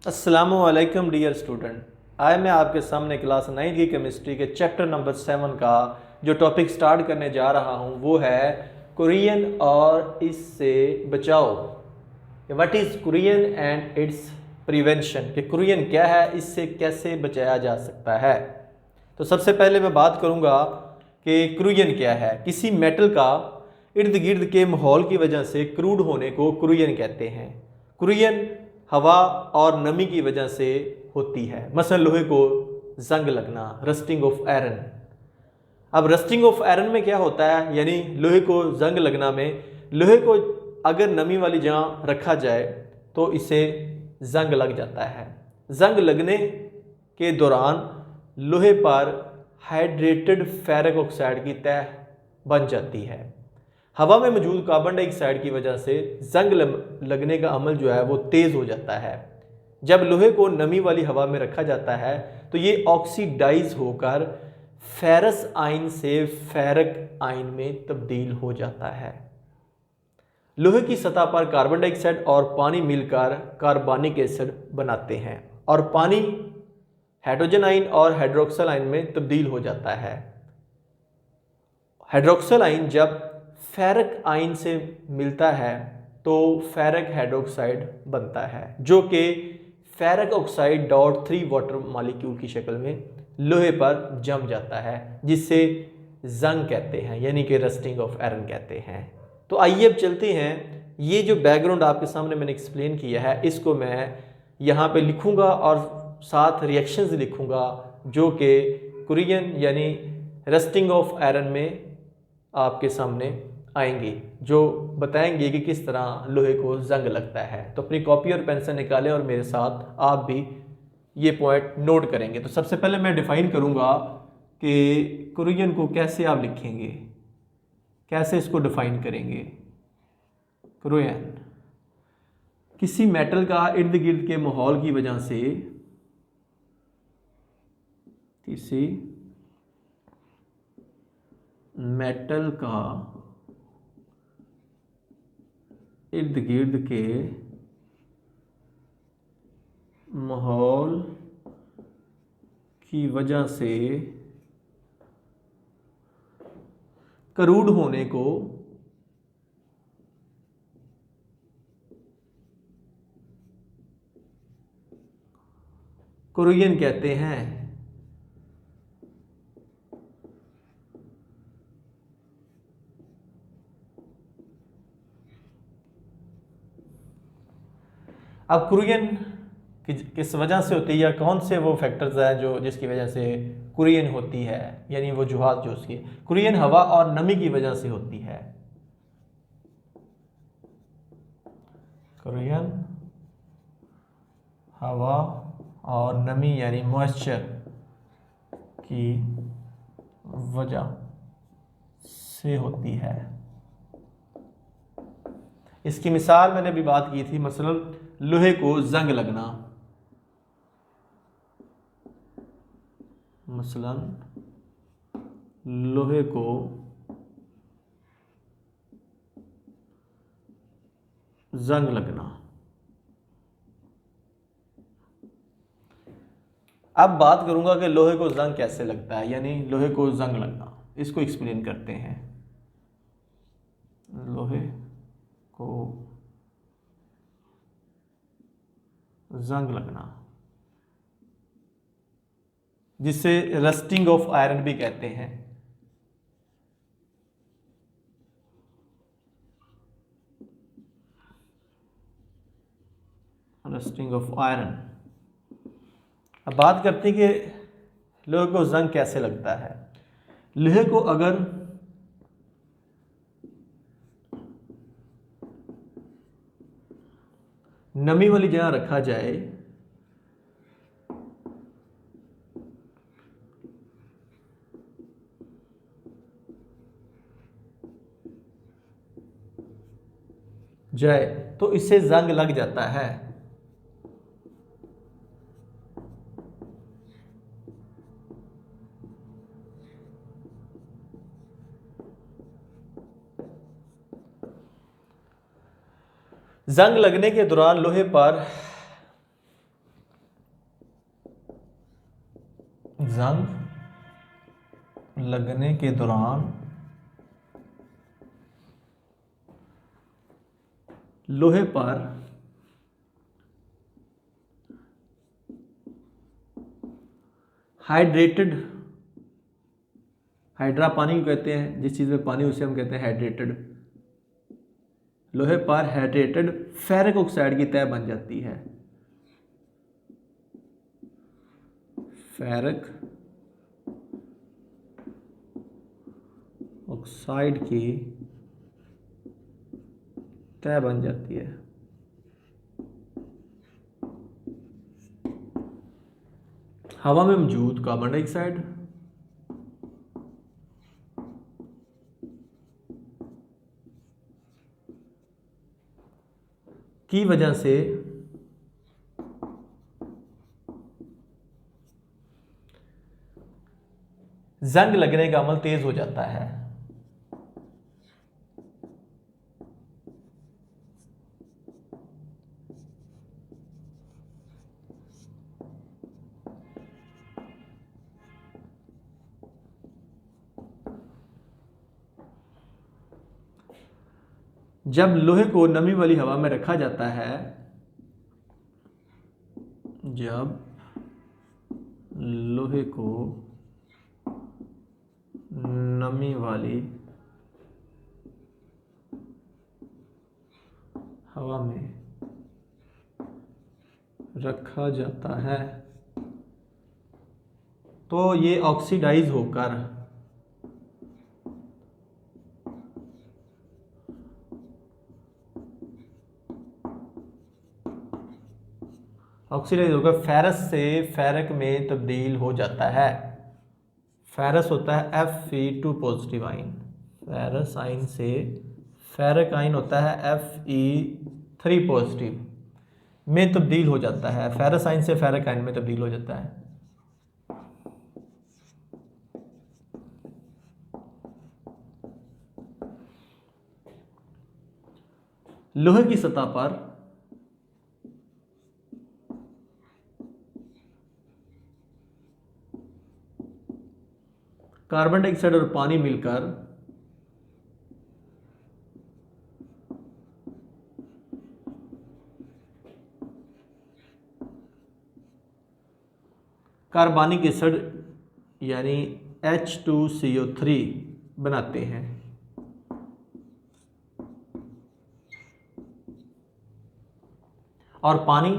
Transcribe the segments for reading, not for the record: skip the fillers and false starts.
अस्सलामुअलैकुम dear student. आज मैं आपके सामने क्लास 9 की केमिस्ट्री के चैप्टर नंबर 7 का जो टॉपिक स्टार्ट करने जा रहा हूँ वो है कुरियन और इससे बचाओ। व्हाट इज़ कुरियन एंड इट्स प्रिवेंशन, कि कुरियन क्या है, इससे कैसे बचाया जा सकता है। तो सबसे पहले मैं बात करूँगा कि कुरियन क्या है। किसी मेटल का इर्द गिर्द के माहौल की वजह से क्रूड होने को कुरियन कहते हैं। कुरियन हवा और नमी की वजह से होती है। मसलन लोहे को जंग लगना, रस्टिंग ऑफ आयरन। अब रस्टिंग ऑफ आयरन में क्या होता है, यानी लोहे को जंग लगना में लोहे को अगर नमी वाली जगह रखा जाए तो इसे जंग लग जाता है। जंग लगने के दौरान लोहे पर हाइड्रेटेड फेरिक ऑक्साइड की तह बन जाती है। हवा में मौजूद कार्बन डाइऑक्साइड की वजह से जंग लगने का अमल जो है वो तेज़ हो जाता है। जब लोहे को नमी वाली हवा में रखा जाता है तो ये ऑक्सीडाइज होकर फेरस आयन से फेरिक आयन में तब्दील हो जाता है। लोहे की सतह पर कार्बन डाइऑक्साइड और पानी मिलकर कार्बनिक एसिड बनाते हैं और पानी हाइड्रोजन आयन और हाइड्रोक्सल आयन में तब्दील हो जाता है। हाइड्रोक्सल आयन जब फेरिक आयन से मिलता है तो फेरिक हाइड्रोक्साइड बनता है, जो कि ferric oxide dot 3 water molecule की शक्ल में लोहे पर जम जाता है, जिससे जंग कहते हैं, यानी कि रस्टिंग ऑफ आयरन कहते हैं। तो आइए अब चलते हैं। ये जो बैकग्राउंड आपके सामने मैंने एक्सप्लेन किया है इसको मैं यहाँ पे लिखूँगा और साथ रिएक्शंस लिखूँगा जो कि कुरियन यानी रस्टिंग ऑफ आयरन में आपके सामने आएंगी, जो बताएंगे कि किस तरह लोहे को जंग लगता है। तो अपनी कॉपी और पेंसिल निकालें और मेरे साथ आप भी ये पॉइंट नोट करेंगे। तो सबसे पहले मैं डिफाइन करूँगा कि कुरियन को कैसे आप लिखेंगे, कैसे इसको डिफाइन करेंगे। कुरियन किसी मेटल का इर्द गिर्द के माहौल की वजह से किसी मेटल का इर्द गिर्द के माहौल की वजह से क्रूड होने को कुरियन कहते हैं। अब कुरियन किस वजह से होती है या कौन से वो फैक्टर्स हैं जो जिसकी वजह से कुरियन होती है, यानी वो जुहात जो उसकी कुरियन हवा और नमी की वजह से होती है। कुरियन हवा और नमी यानी मॉइस्चर की वजह से होती है। इसकी मिसाल मैंने अभी बात की थी, मसलन लोहे को जंग लगना, मसलन लोहे को जंग लगना। अब बात करूंगा कि लोहे को जंग कैसे लगता है, यानी लोहे को जंग लगना, इसको एक्सप्लेन करते हैं। लोहे को जंग लगना, जिसे रस्टिंग ऑफ आयरन भी कहते हैं। Rusting of iron. अब बात करते हैं कि लोहे को जंग कैसे लगता है। लोहे को अगर नमी वाली जगह रखा जाए तो इससे जंग लग जाता है। जंग लगने के दौरान लोहे पर जंग लगने के दौरान लोहे पर हाइड्रेटेड, हाइड्रा पानी को कहते हैं, जिस चीज़ में पानी उसे हम कहते हैं हाइड्रेटेड, लोहे पर हाइड्रेटेड फेरिक ऑक्साइड की तह बन जाती है। फेरिक ऑक्साइड की तह बन जाती है। हवा में मौजूद कार्बन डाइऑक्साइड की वजह से जंग लगने का अमल तेज हो जाता है। जब लोहे को नमी वाली हवा में रखा जाता है, जब लोहे को नमी वाली हवा में रखा जाता है तो ये ऑक्सीडाइज होकर फेरस से फेरिक में तब्दील हो जाता है। फेरस होता है Fe2 पॉजिटिव आइन, फेरस आइन से फेरिक आइन होता है Fe3 पॉजिटिव में तब्दील हो जाता है। फेरस आइन से फेरिक आइन में तब्दील हो जाता है। लोहे की सतह पर कार्बन डाइऑक्साइड और पानी मिलकर कार्बनिक एसिड यानी H2CO3 बनाते हैं। और पानी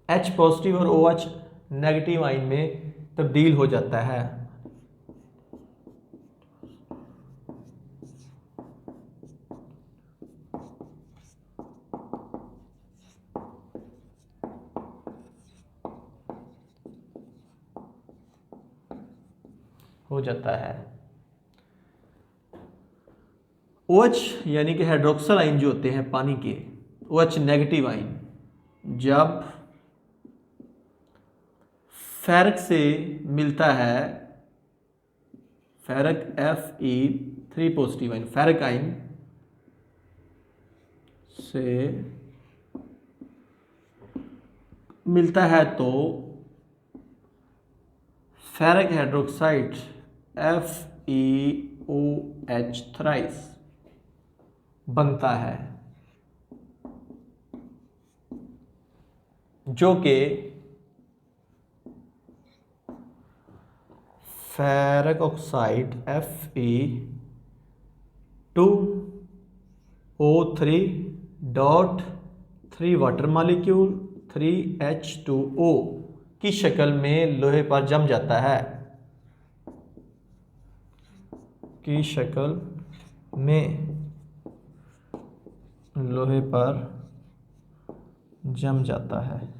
H पॉजिटिव और OH नेगेटिव आइन में तब्दील हो जाता है। OH यानी कि हाइड्रोक्सल आइन जो होते हैं पानी के, OH नेगेटिव आइन जब फेरिक से मिलता है, ferric Fe3 positive ion ferric आइन से मिलता है तो फेरिक हाइड्रोक्साइड FeOH थ्राइस बनता है, जो कि ferric oxide Fe2O3.3 water molecule 3H2O की शक्ल में लोहे पर जम जाता है, की शक्ल में लोहे पर जम जाता है,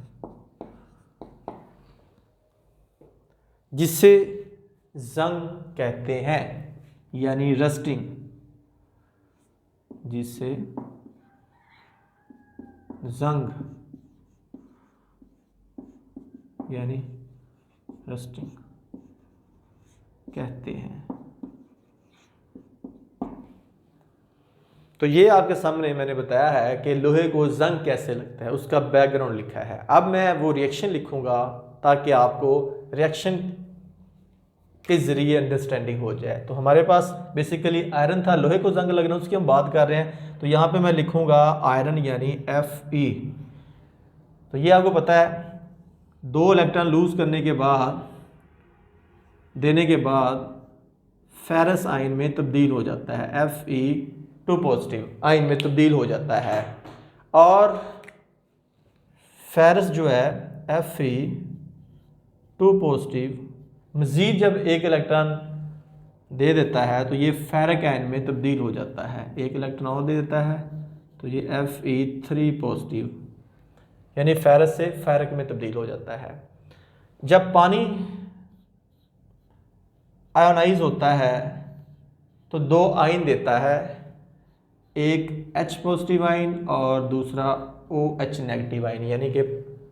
जिससे जंग कहते हैं यानी रस्टिंग, जिसे जंग यानी रस्टिंग कहते हैं। तो ये आपके सामने मैंने बताया है कि लोहे को जंग कैसे लगता है, उसका बैकग्राउंड लिखा है। अब मैं वो रिएक्शन लिखूंगा ताकि आपको रिएक्शन के ज़रिए अंडरस्टैंडिंग हो जाए। तो हमारे पास बेसिकली आयरन था, लोहे को जंग लगना, उसकी हम बात कर रहे हैं। तो यहाँ पे मैं लिखूंगा आयरन यानी Fe। तो ये आपको पता है 2 इलेक्ट्रॉन लूज करने के बाद देने के बाद फेरस आयन में तब्दील हो जाता है, Fe2 पॉजिटिव आयन में तब्दील हो जाता है। और फेरस जो है Fe2 पॉजिटिव मज़ीद जब एक इलेक्ट्रॉन दे देता है तो ये फेरिक आयन में तब्दील हो जाता है, एक इलेक्ट्रॉन और दे देता है तो ये Fe3 पॉजिटिव यानी फेरस से फेरिक में तब्दील हो जाता है। जब पानी आयोनाइज होता है तो 2 आयन देता है, एक H पॉजिटिव आयन और दूसरा OH नेगेटिव आयन यानी कि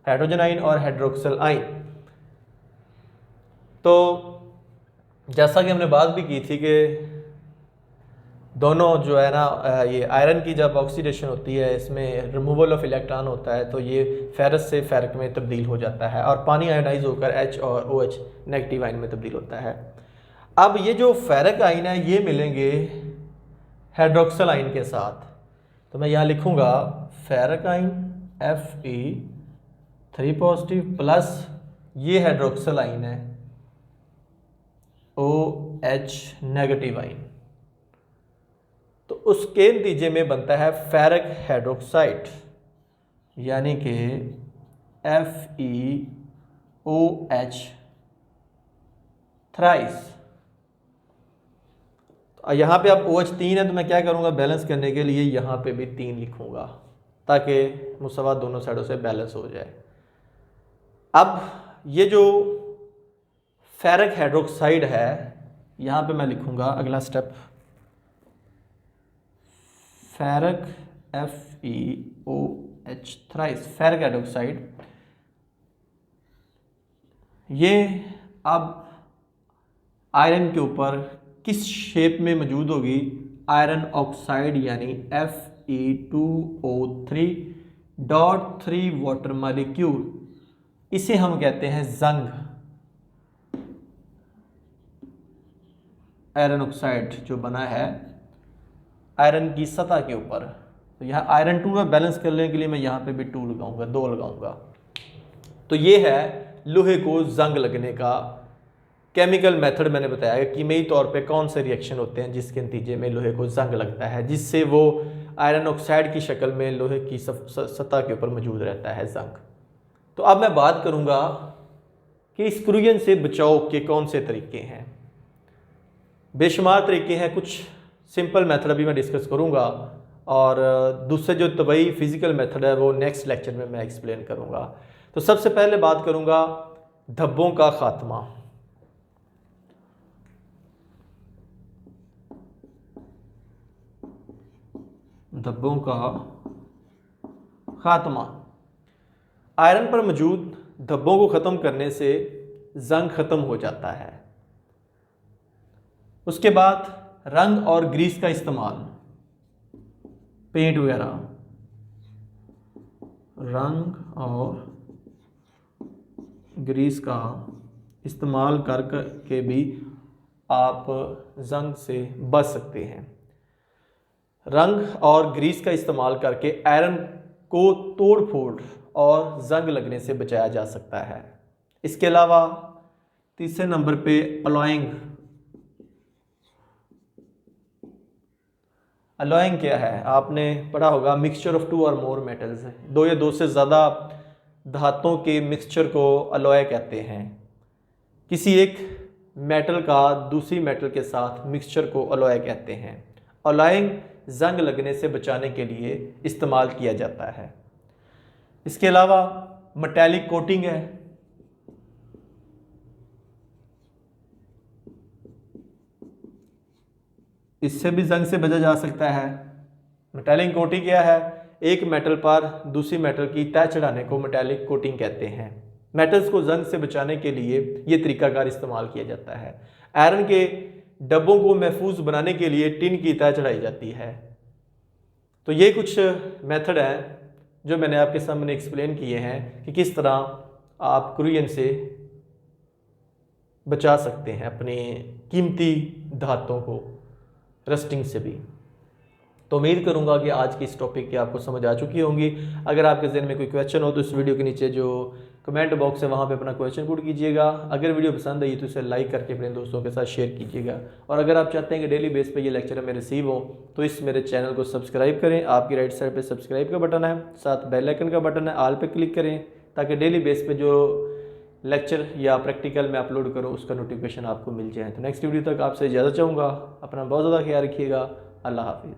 हाइड्रोजन आयन और हाइड्रोक्सिल आयन। तो जैसा कि हमने बात भी की थी कि दोनों जो है ना, ये आयरन की जब ऑक्सीडेशन होती है इसमें रिमूवल ऑफ इलेक्ट्रॉन होता है तो ये फेरस से फेरिक में तब्दील हो जाता है और पानी आयोनाइज होकर H और OH नेगेटिव आयन में तब्दील होता है। अब ये जो फेरिक आयन है ये मिलेंगे हाइड्रोक्सिल आयन के साथ। तो मैं यहाँ लिखूँगा ferric ion Fe3 positive plus ये हाइड्रोक्सिल आयन है OH नेगेटिव आयन। तो उसके नतीजे में बनता है फेरिक हाइड्रोक्साइड यानी कि FeOH थ्राइस। तो यहाँ पे अब OH 3 है तो मैं क्या करूँगा, बैलेंस करने के लिए यहाँ पे भी 3 लिखूँगा ताकि मुसवा दोनों साइडों से बैलेंस हो जाए। अब ये जो फेरिक हाइड्रोक्साइड है यहाँ पे मैं लिखूँगा अगला step ferric FeOH thrice ferric hydroxide. ये अब आयरन के ऊपर किस शेप में मौजूद होगी, आयरन ऑक्साइड यानी Fe2O3.3 वाटर मॉलिक्यूल, इसे हम कहते हैं जंग। आयरन ऑक्साइड जो बना है आयरन की सतह के ऊपर। तो यहाँ आयरन 2 में बैलेंस करने के लिए मैं यहाँ पे भी 2 लगाऊंगा, 2 लगाऊंगा। तो ये है लोहे को जंग लगने का केमिकल मेथड। मैंने बताया कि कीमियाई तौर पे कौन से रिएक्शन होते हैं जिसके नतीजे में लोहे को जंग लगता है, जिससे वो आयरन ऑक्साइड की शक्ल में लोहे की सतह के ऊपर मौजूद रहता है जंग। तो अब मैं बात करूँगा कि इस कुरियन से बचाव के कौन से तरीके हैं। बेशुमार तरीके हैं, कुछ सिंपल मेथड अभी मैं डिस्कस करूंगा और दूसरे जो तबई फिजिकल मेथड है वो नेक्स्ट लेक्चर में मैं एक्सप्लेन करूंगा। तो सबसे पहले बात करूंगा धब्बों का खात्मा। धब्बों का खात्मा, आयरन पर मौजूद धब्बों को ख़त्म करने से जंग ख़त्म हो जाता है। उसके बाद रंग और ग्रीस का इस्तेमाल, पेंट वगैरह, रंग और ग्रीस का इस्तेमाल करके भी आप जंग से बच सकते हैं। रंग और ग्रीस का इस्तेमाल करके आयरन को तोड़ फोड़ और जंग लगने से बचाया जा सकता है। इसके अलावा तीसरे नंबर पे अलॉइंग। अलॉइंग क्या है, आपने पढ़ा होगा मिक्सचर ऑफ 2 और मोर मेटल्स, 2 या 2 से ज़्यादा धातुओं के मिक्सचर को अलॉय कहते हैं। किसी एक मेटल का दूसरी मेटल के साथ मिक्सचर को अलॉय कहते हैं। अलॉइंग जंग लगने से बचाने के लिए इस्तेमाल किया जाता है। इसके अलावा मेटालिक कोटिंग है, इससे भी जंग से बचा जा सकता है। मेटालिक कोटिंग क्या है, एक मेटल पर दूसरी मेटल की तह चढ़ाने को मेटालिक कोटिंग कहते हैं। मेटल्स को जंग से बचाने के लिए ये तरीकाकार इस्तेमाल किया जाता है। आयरन के डब्बों को महफूज बनाने के लिए टिन की तह चढ़ाई जाती है। तो ये कुछ मेथड हैं जो मैंने आपके सामने एक्सप्लेन किए हैं कि किस तरह आप कुरियन से बचा सकते हैं अपने कीमती धातों को रस्टिंग से भी। तो उम्मीद करूंगा कि आज की इस टॉपिक की आपको समझ आ चुकी होंगी। अगर आपके जहन में कोई क्वेश्चन हो तो इस वीडियो के नीचे जो कमेंट बॉक्स है वहाँ पे अपना क्वेश्चन पुट कीजिएगा। अगर वीडियो पसंद आई तो इसे लाइक करके अपने दोस्तों के साथ शेयर कीजिएगा। और अगर आप चाहते हैं कि डेली बेस पे ये लेक्चर हमें रिसीव हो तो इस मेरे चैनल को सब्सक्राइब करें। आपकी राइट साइड पे सब्सक्राइब का बटन है, साथ बेल आइकन का बटन है, ऑल पे क्लिक करें ताकि डेली बेस पे जो लेक्चर या प्रैक्टिकल में अपलोड करूँ उसका नोटिफिकेशन आपको मिल जाए। तो नेक्स्ट वीडियो तक आपसे इजाज़त चाहूँगा। अपना बहुत ज़्यादा ख्याल रखिएगा। अल्लाह हाफिज़।